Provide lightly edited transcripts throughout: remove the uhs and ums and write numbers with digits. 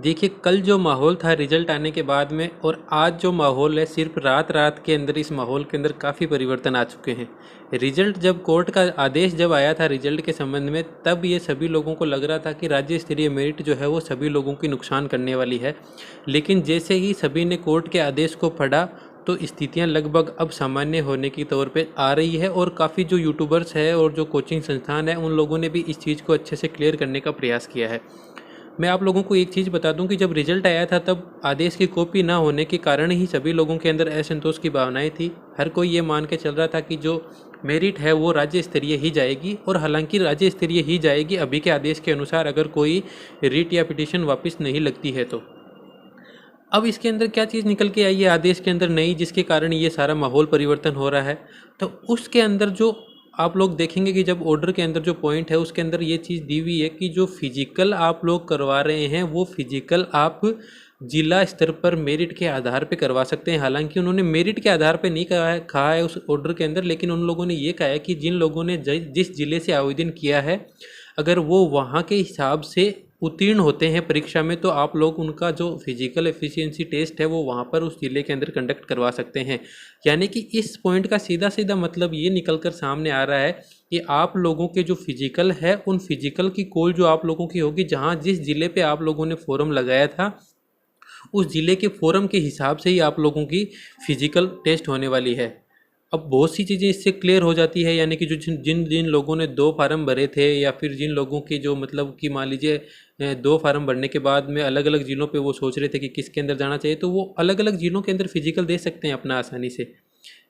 देखिए, कल जो माहौल था रिजल्ट आने के बाद में और आज जो माहौल है, सिर्फ रात रात के अंदर इस माहौल के अंदर काफ़ी परिवर्तन आ चुके हैं। रिजल्ट जब कोर्ट का आदेश जब आया था रिजल्ट के संबंध में, तब ये सभी लोगों को लग रहा था कि राज्य स्तरीय मेरिट जो है वो सभी लोगों की नुकसान करने वाली है। लेकिन जैसे ही सभी ने कोर्ट के आदेश को पढ़ा तो स्थितियां लगभग अब सामान्य होने की तौर पे आ रही है और काफ़ी जो यूट्यूबर्स है और जो कोचिंग संस्थान है उन लोगों ने भी इस चीज़ को अच्छे से क्लियर करने का प्रयास किया है। मैं आप लोगों को एक चीज़ बता दूं कि जब रिजल्ट आया था तब आदेश की कॉपी ना होने के कारण ही सभी लोगों के अंदर असंतोष की भावनाएं थी। हर कोई ये मान के चल रहा था कि जो मेरिट है वो राज्य स्तरीय ही जाएगी, और हालांकि राज्य स्तरीय ही जाएगी अभी के आदेश के अनुसार, अगर कोई रिट या पिटीशन वापस नहीं लगती है तो। अब इसके अंदर क्या चीज़ निकल के आई है आदेश के अंदर नई, जिसके कारण ये सारा माहौल परिवर्तन हो रहा है। तो उसके अंदर जो आप लोग देखेंगे कि जब ऑर्डर के अंदर जो पॉइंट है उसके अंदर ये चीज़ दी हुई है कि जो फिजिकल आप लोग करवा रहे हैं वो फिजिकल आप जिला स्तर पर मेरिट के आधार पे करवा सकते हैं। हालांकि उन्होंने मेरिट के आधार पे नहीं कहा है उस ऑर्डर के अंदर, लेकिन उन लोगों ने ये कहा है कि जिन लोगों ने जिस जिले से आवेदन किया है, अगर वो वहाँ के हिसाब से उत्तीर्ण होते हैं परीक्षा में, तो आप लोग उनका जो फिजिकल एफिशिएंसी टेस्ट है वो वहाँ पर उस ज़िले के अंदर कंडक्ट करवा सकते हैं। यानी कि इस पॉइंट का सीधा सीधा मतलब ये निकल कर सामने आ रहा है कि आप लोगों के जो फिजिकल है उन फिजिकल की कॉल जो आप लोगों की होगी, जहाँ जिस ज़िले पे आप लोगों ने फॉर्म लगाया था उस ज़िले के फॉर्म के हिसाब से ही आप लोगों की फिजिकल टेस्ट होने वाली है। अब बहुत सी चीज़ें इससे क्लियर हो जाती है, यानी कि जो जिन जिन लोगों ने 2 फार्म भरे थे, या फिर जिन लोगों के जो मतलब कि मान लीजिए 2 फार्म भरने के बाद में अलग अलग ज़िलों पे वो सोच रहे थे कि किसके अंदर जाना चाहिए, तो वो अलग अलग ज़िलों के अंदर फिजिकल दे सकते हैं अपना आसानी से।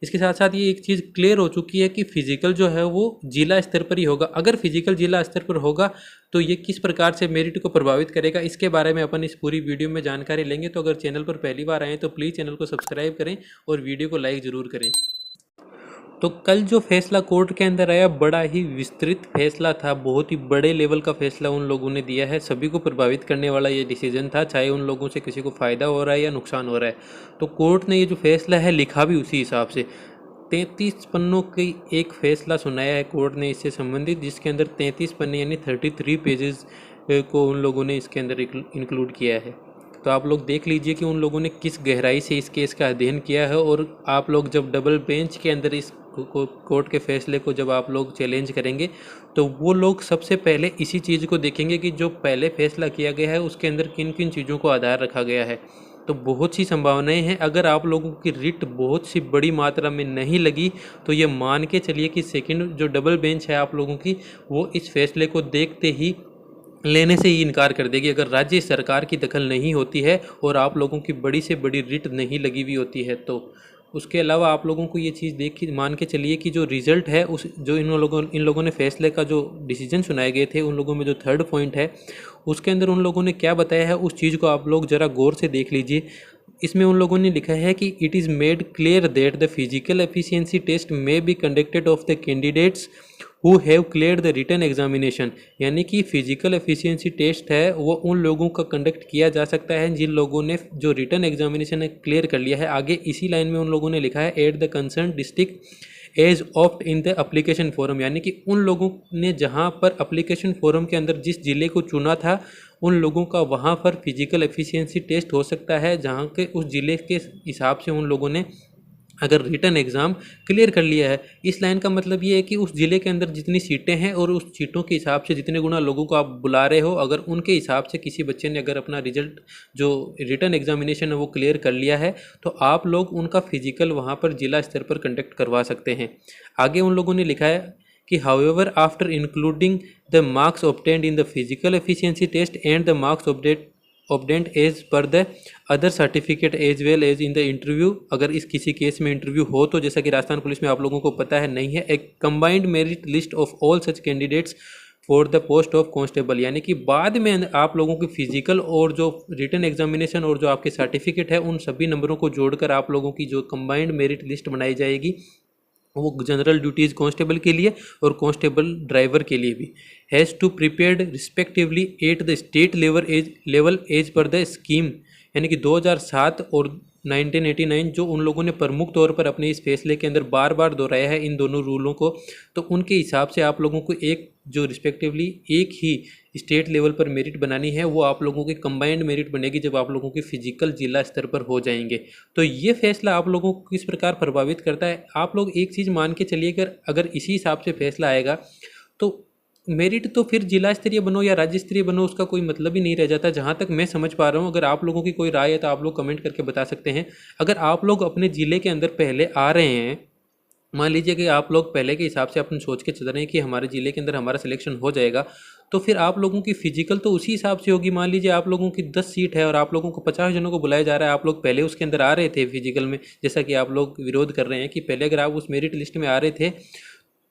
इसके साथ साथ ये एक चीज़ क्लियर हो चुकी है कि फिजिकल जो है वो जिला स्तर पर ही होगा। अगर फिजिकल जिला स्तर पर होगा तो ये किस प्रकार से मेरिट को प्रभावित करेगा, इसके बारे में अपन इस पूरी वीडियो में जानकारी लेंगे। तो अगर चैनल पर पहली बार आए तो प्लीज़ चैनल को सब्सक्राइब करें और वीडियो को लाइक ज़रूर करें। तो कल जो फैसला कोर्ट के अंदर आया, बड़ा ही विस्तृत फैसला था, बहुत ही बड़े लेवल का फैसला उन लोगों ने दिया है। सभी को प्रभावित करने वाला ये डिसीजन था, चाहे उन लोगों से किसी को फ़ायदा हो रहा है या नुकसान हो रहा है। तो कोर्ट ने ये जो फैसला है लिखा भी उसी हिसाब से। 33 पन्नों की एक फैसला सुनाया है कोर्ट ने इससे संबंधित, जिसके अंदर 33 पन्ने यानी 33 पेजेस को उन लोगों ने इसके अंदर इंक्लूड किया है। तो आप लोग देख लीजिए कि उन लोगों ने किस गहराई से इस केस का अध्ययन किया है। और आप लोग जब डबल बेंच के अंदर इस कोर्ट के फैसले को जब आप लोग चैलेंज करेंगे तो वो लोग सबसे पहले इसी चीज़ को देखेंगे कि जो पहले फैसला किया गया है उसके अंदर किन किन चीज़ों को आधार रखा गया है। तो बहुत सी संभावनाएं हैं, अगर आप लोगों की रिट बहुत सी बड़ी मात्रा में नहीं लगी तो ये मान के चलिए कि सेकंड जो डबल बेंच है आप लोगों की, वो इस फैसले को देखते ही लेने से ही इनकार कर देगी, अगर राज्य सरकार की दखल नहीं होती है और आप लोगों की बड़ी से बड़ी रिट नहीं लगी हुई होती है तो। उसके अलावा आप लोगों को ये चीज़ देख मान के चलिए कि जो रिज़ल्ट है उस जो इन लोगों ने फैसले का जो डिसीजन सुनाए गए थे, उन लोगों में जो थर्ड पॉइंट है उसके अंदर उन लोगों ने क्या बताया है, उस चीज़ को आप लोग ज़रा गौर से देख लीजिए। इसमें उन लोगों ने लिखा है कि it is made clear that the physical efficiency test may be conducted of the candidates who have clear the written examination. यानी कि फिजिकल एफिशिएंसी टेस्ट है वो उन लोगों का कंडक्ट किया जा सकता है जिन लोगों ने जो रिटन एग्जामिनेशन क्लियर कर लिया है। आगे इसी लाइन में उन लोगों ने लिखा है at the concern district as opt in the application form. यानी कि उन लोगों ने जहां पर एप्लीकेशन फॉरम के अंदर जिस जिले को चुना था उन लोगों का वहां पर फिजिकल एफिशिएंसी टेस्ट हो सकता है, जहां के उस जिले के हिसाब से उन लोगों ने अगर रिटन एग्ज़ाम क्लियर कर लिया है। इस लाइन का मतलब ये है कि उस ज़िले के अंदर जितनी सीटें हैं और उस सीटों के हिसाब से जितने गुना लोगों को आप बुला रहे हो, अगर उनके हिसाब से किसी बच्चे ने अगर अपना रिजल्ट जो रिटन एग्जामिनेशन है वो क्लियर कर लिया है तो आप लोग उनका फिजिकल वहाँ पर जिला स्तर पर कंडक्ट करवा सकते हैं। आगे उन लोगों ने लिखा है कि however after including the marks obtained in the physical efficiency test and the marks obtained as per the other certificate as well as in the interview. अगर इस किसी केस में इंटरव्यू हो तो जैसा कि राजस्थान पुलिस में आप लोगों को पता है नहीं है, एक combined merit list of all such candidates for the post of constable. यानी कि बाद में आप लोगों की फिजिकल और जो रिटन एग्जामिनेशन और जो आपके सर्टिफिकेट है उन सभी नंबरों को जोड़कर आप लोगों की जो कंबाइंड मेरिट लिस्ट बनाई जाएगी वो जनरल ड्यूटीज़ कांस्टेबल के लिए और कांस्टेबल ड्राइवर के लिए भी। Has to prepared respectively at the state level as per the scheme. यानी कि 2007 और 1989 जो उन लोगों ने प्रमुख तौर पर अपने इस फैसले के अंदर बार बार दोहराया है इन दोनों रूलों को, तो उनके हिसाब से आप लोगों को एक जो रिस्पेक्टिवली एक ही स्टेट लेवल पर मेरिट बनानी है, वो आप लोगों की कंबाइंड मेरिट बनेगी जब आप लोगों की फिजिकल जिला स्तर पर हो जाएंगे। तो ये फैसला आप लोगों को किस प्रकार प्रभावित करता है, आप लोग एक चीज़ मान के चलिए, अगर इसी हिसाब से फैसला आएगा तो मेरिट तो फिर जिला स्तरीय बनो या राज्य स्तरीय बनो, उसका कोई मतलब ही नहीं रह जाता, जहाँ तक मैं समझ पा रहा हूँ। अगर आप लोगों की कोई राय है तो आप लोग कमेंट करके बता सकते हैं। अगर आप लोग अपने ज़िले के अंदर पहले आ रहे हैं, मान लीजिए कि आप लोग पहले के हिसाब से अपन सोच के चल रहे हैं कि हमारे ज़िले के अंदर हमारा सिलेक्शन हो जाएगा, तो फिर आप लोगों की फिजिकल तो उसी हिसाब से होगी। मान लीजिए आप लोगों की 10 सीट है और आप लोगों को 50 जनों को बुलाया जा रहा है, आप लोग पहले उसके अंदर आ रहे थे फिजिकल में, जैसा कि आप लोग विरोध कर रहे हैं कि पहले अगर आप उस मेरिट लिस्ट में आ रहे थे,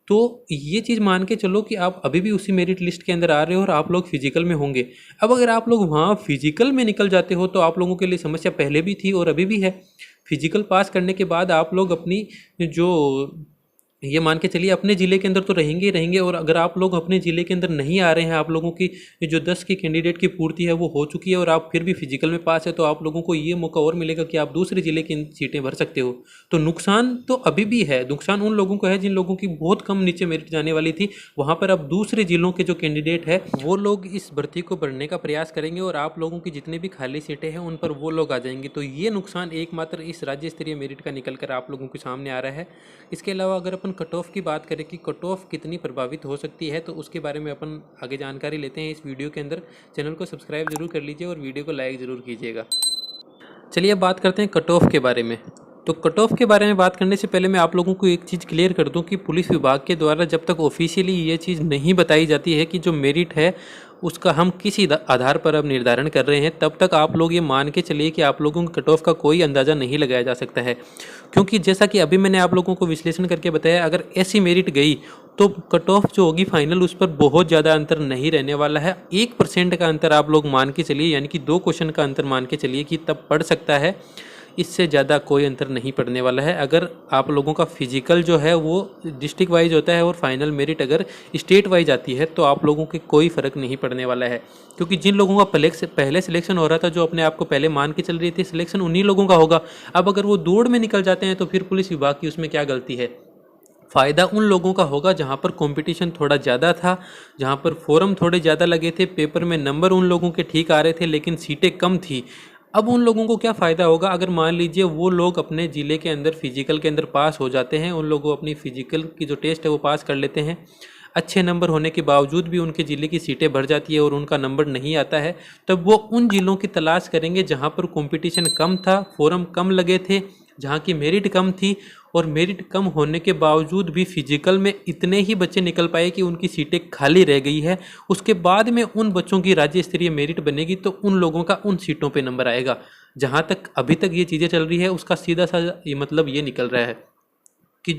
तो ये चीज़ मान के चलो कि आप अभी भी उसी मेरिट लिस्ट के अंदर आ रहे हो और आप लोग फिजिकल में होंगे। अब अगर आप लोग वहाँ फिजिकल में निकल जाते हो तो आप लोगों के लिए समस्या पहले भी थी और अभी भी है। फिजिकल पास करने के बाद आप लोग अपनी जो ये मान के चलिए अपने ज़िले के अंदर तो रहेंगे ही रहेंगे, और अगर आप लोग अपने ज़िले के अंदर नहीं आ रहे हैं, आप लोगों की जो 10 की कैंडिडेट की पूर्ति है वो हो चुकी है और आप फिर भी फिजिकल में पास है, तो आप लोगों को ये मौका और मिलेगा कि आप दूसरे ज़िले की सीटें भर सकते हो। तो नुकसान तो अभी भी है, नुकसान उन लोगों को है जिन लोगों की बहुत कम नीचे मेरिट जाने वाली थी। वहाँ पर अब दूसरे ज़िलों के जो कैंडिडेट है वो लोग इस भर्ती को भरने का प्रयास करेंगे और आप लोगों की जितनी भी खाली सीटें हैं उन पर वो लोग आ जाएंगे। तो ये नुकसान एकमात्र इस राज्य स्तरीय मेरिट का निकल कर आप लोगों के सामने आ रहा है। इसके अलावा अगर अपन कट ऑफ की बात करें कि कट ऑफ कितनी प्रभावित हो सकती है, तो उसके बारे में अपन आगे जानकारी लेते हैं इस वीडियो के अंदर। चैनल को सब्सक्राइब जरूर कर लीजिए और वीडियो को लाइक ज़रूर कीजिएगा। चलिए अब बात करते हैं कट ऑफ के बारे में। तो कट ऑफ के बारे में बात करने से पहले मैं आप लोगों को एक चीज़ क्लियर कर दूं कि पुलिस विभाग के द्वारा जब तक ऑफिशियली ये चीज़ नहीं बताई जाती है कि जो मेरिट है उसका हम किसी आधार पर अब निर्धारण कर रहे हैं, तब तक आप लोग ये मान के चलिए कि आप लोगों के कट ऑफ का कोई अंदाज़ा नहीं लगाया जा सकता है। क्योंकि जैसा कि अभी मैंने आप लोगों को विश्लेषण करके बताया, अगर ऐसी मेरिट गई तो कट ऑफ जो होगी फाइनल उस पर बहुत ज़्यादा अंतर नहीं रहने वाला है। 1% का अंतर आप लोग मान के चलिए, यानी कि 2 क्वेश्चन का अंतर मान के चलिए कि तब पड़ सकता है, इससे ज़्यादा कोई अंतर नहीं पड़ने वाला है। अगर आप लोगों का फिजिकल जो है वो डिस्ट्रिक्ट वाइज होता है और फाइनल मेरिट अगर स्टेट वाइज आती है तो आप लोगों के कोई फ़र्क नहीं पड़ने वाला है। क्योंकि जिन लोगों का पहले सिलेक्शन हो रहा था, जो अपने आप को पहले मान के चल रही थी, सिलेक्शन उन्हीं लोगों का होगा। अब अगर वो दौड़ में निकल जाते हैं तो फिर पुलिस विभाग की उसमें क्या गलती है। फ़ायदा उन लोगों का होगा जहाँ पर कंपटीशन थोड़ा ज़्यादा था, जहाँ पर फॉर्म थोड़े ज़्यादा लगे थे, पेपर में नंबर उन लोगों के ठीक आ रहे थे लेकिन सीटें कम थी। अब उन लोगों को क्या फ़ायदा होगा, अगर मान लीजिए वो लोग अपने ज़िले के अंदर फिजिकल के अंदर पास हो जाते हैं, उन लोगों को अपनी फिजिकल की जो टेस्ट है वो पास कर लेते हैं, अच्छे नंबर होने के बावजूद भी उनके ज़िले की सीटें भर जाती है और उनका नंबर नहीं आता है, तब वो उन ज़िलों की तलाश करेंगे जहाँ पर कंपटीशन कम था, फॉर्म कम लगे थे, जहाँ की मेरिट कम थी, और मेरिट कम होने के बावजूद भी फिजिकल में इतने ही बच्चे निकल पाए कि उनकी सीटें खाली रह गई है। उसके बाद में उन बच्चों की राज्य स्तरीय मेरिट बनेगी तो उन लोगों का उन सीटों पे नंबर आएगा। जहाँ तक अभी तक ये चीज़ें चल रही है उसका सीधा सा ये मतलब ये निकल रहा है कि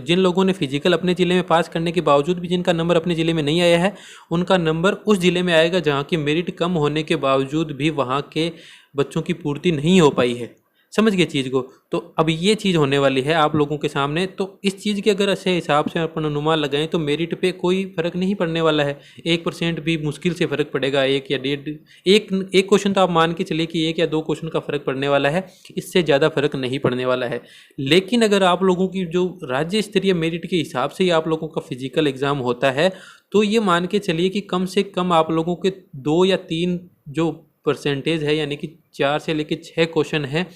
जिन लोगों ने फिजिकल अपने ज़िले में पास करने के बावजूद भी जिनका नंबर अपने ज़िले में नहीं आया है, उनका नंबर उस ज़िले में आएगा जहाँ की मेरिट कम होने के बावजूद भी वहाँ के बच्चों की पूर्ति नहीं हो पाई है। समझ गए चीज़ को। तो अब ये चीज़ होने वाली है आप लोगों के सामने। तो इस चीज़ के अगर अच्छे हिसाब से अपन अनुमान लगाएं तो मेरिट पे कोई फ़र्क नहीं पड़ने वाला है। 1% भी मुश्किल से फ़र्क पड़ेगा, 1 या 1.5 एक क्वेश्चन तो आप मान के चलिए कि 1 या 2 क्वेश्चन का फ़र्क पड़ने वाला है, इससे ज़्यादा फ़र्क नहीं पड़ने वाला है। लेकिन अगर आप लोगों की जो राज्य स्तरीय मेरिट के हिसाब से ही आप लोगों का फिजिकल एग्ज़ाम होता है, तो ये मान के चलिए कि कम से कम आप लोगों के 2 या 3 जो परसेंटेज है, यानी कि 4 से लेकर 6 क्वेश्चन है,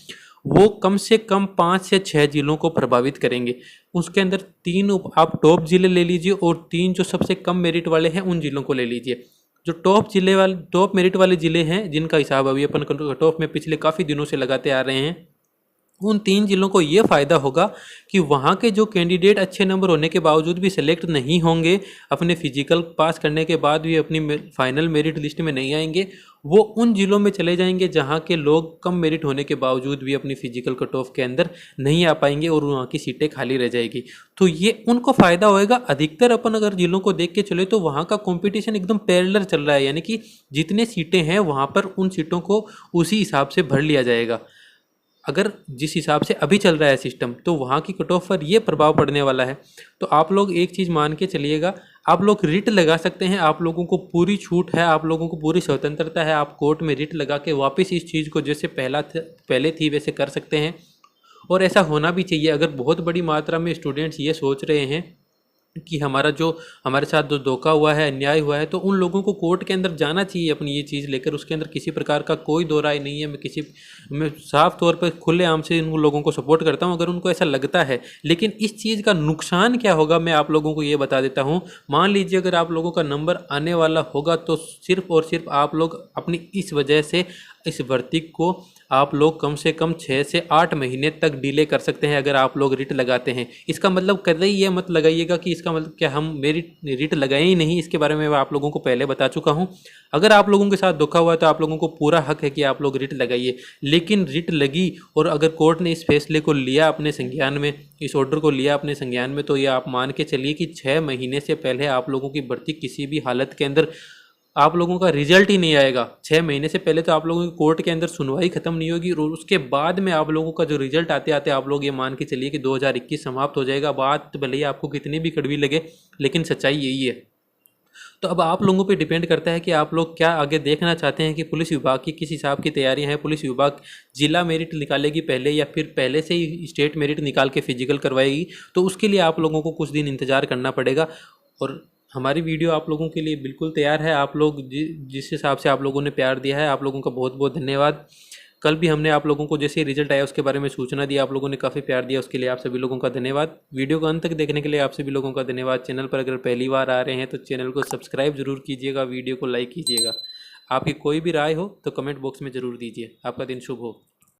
वो कम से कम 5 से 6 जिलों को प्रभावित करेंगे। उसके अंदर 3 आप टॉप जिले ले लीजिए और 3 जो सबसे कम मेरिट वाले हैं उन जिलों को ले लीजिए। जो टॉप मेरिट वाले जिले हैं, जिनका हिसाब अभी अपन कट ऑफ में पिछले काफ़ी दिनों से लगाते आ रहे हैं, उन 3 जिलों को ये फ़ायदा होगा कि वहाँ के जो कैंडिडेट अच्छे नंबर होने के बावजूद भी सेलेक्ट नहीं होंगे, अपने फिजिकल पास करने के बाद भी अपनी फाइनल मेरिट लिस्ट में नहीं आएंगे, वो उन जिलों में चले जाएंगे जहाँ के लोग कम मेरिट होने के बावजूद भी अपनी फिजिकल कट ऑफ के अंदर नहीं आ पाएंगे और वहाँ की सीटें खाली रह जाएगी। तो ये उनको फ़ायदा होएगा। अधिकतर अपन अगर जिलों को देख के चले तो वहाँ का कंपटीशन एकदम पैरेलल चल रहा है, यानी कि जितने सीटें हैं वहाँ पर उन सीटों को उसी हिसाब से भर लिया जाएगा। अगर जिस हिसाब से अभी चल रहा है सिस्टम, तो वहाँ की कट ऑफ पर ये प्रभाव पड़ने वाला है। तो आप लोग एक चीज़ मान के चलिएगा, आप लोग रिट लगा सकते हैं, आप लोगों को पूरी छूट है, आप लोगों को पूरी स्वतंत्रता है, आप कोर्ट में रिट लगा के वापस इस चीज़ को जैसे पहले थी वैसे कर सकते हैं। और ऐसा होना भी चाहिए। अगर बहुत बड़ी मात्रा में स्टूडेंट्स ये सोच रहे हैं कि हमारे साथ जो धोखा हुआ है, अन्याय हुआ है, तो उन लोगों को कोर्ट के अंदर जाना चाहिए अपनी ये चीज़ लेकर। उसके अंदर किसी प्रकार का कोई दो राय नहीं है। मैं साफ तौर पर खुलेआम से इन लोगों को सपोर्ट करता हूं अगर उनको ऐसा लगता है। लेकिन इस चीज़ का नुकसान क्या होगा मैं आप लोगों को ये बता देता हूं। मान लीजिए अगर आप लोगों का नंबर आने वाला होगा तो सिर्फ और सिर्फ आप लोग अपनी इस वजह से इस भर्ती को आप लोग कम से कम 6 से 8 महीने तक डिले कर सकते हैं अगर आप लोग रिट लगाते हैं। इसका मतलब कतई ये मत लगाइएगा कि इसका मतलब क्या हम मेरी रिट लगाए ही नहीं। इसके बारे में मैं आप लोगों को पहले बता चुका हूं। अगर आप लोगों के साथ धोखा हुआ है तो आप लोगों को पूरा हक है कि आप लोग रिट लगाइए। लेकिन रिट लगी और अगर कोर्ट ने इस फैसले को लिया अपने संज्ञान में, इस ऑर्डर को लिया अपने संज्ञान में, तो ये आप मान के चलिए कि 6 महीने से पहले आप लोगों की भर्ती किसी भी हालत के अंदर आप लोगों का रिजल्ट ही नहीं आएगा। 6 महीने से पहले तो आप लोगों की कोर्ट के अंदर सुनवाई खत्म नहीं होगी और उसके बाद में आप लोगों का जो रिजल्ट आते आते आप लोग ये मान के चलिए कि 2021 समाप्त हो जाएगा। बात भले ही आपको कितनी भी कड़वी लगे, लेकिन सच्चाई यही है। तो अब आप लोगों पे डिपेंड करता है कि आप लोग क्या आगे देखना चाहते हैं कि पुलिस विभाग की किस हिसाब की तैयारियां हैं। पुलिस विभाग जिला मेरिट निकालेगी पहले या फिर पहले से ही स्टेट मेरिट निकाल के फिजिकल करवाएगी। तो उसके लिए आप लोगों को कुछ दिन इंतज़ार करना पड़ेगा। और हमारी वीडियो आप लोगों के लिए बिल्कुल तैयार है। आप लोग जिस हिसाब से आप लोगों ने प्यार दिया है, आप लोगों का बहुत बहुत धन्यवाद। कल भी हमने आप लोगों को जैसे रिजल्ट आया उसके बारे में सूचना दी, आप लोगों ने काफ़ी प्यार दिया, उसके लिए आप सभी लोगों का धन्यवाद। वीडियो को अंत तक देखने के लिए आप सभी लोगों का धन्यवाद। चैनल पर अगर पहली बार आ रहे हैं तो चैनल को सब्सक्राइब जरूर कीजिएगा, वीडियो को लाइक कीजिएगा। आपकी कोई भी राय हो तो कमेंट बॉक्स में ज़रूर दीजिए। आपका दिन शुभ हो।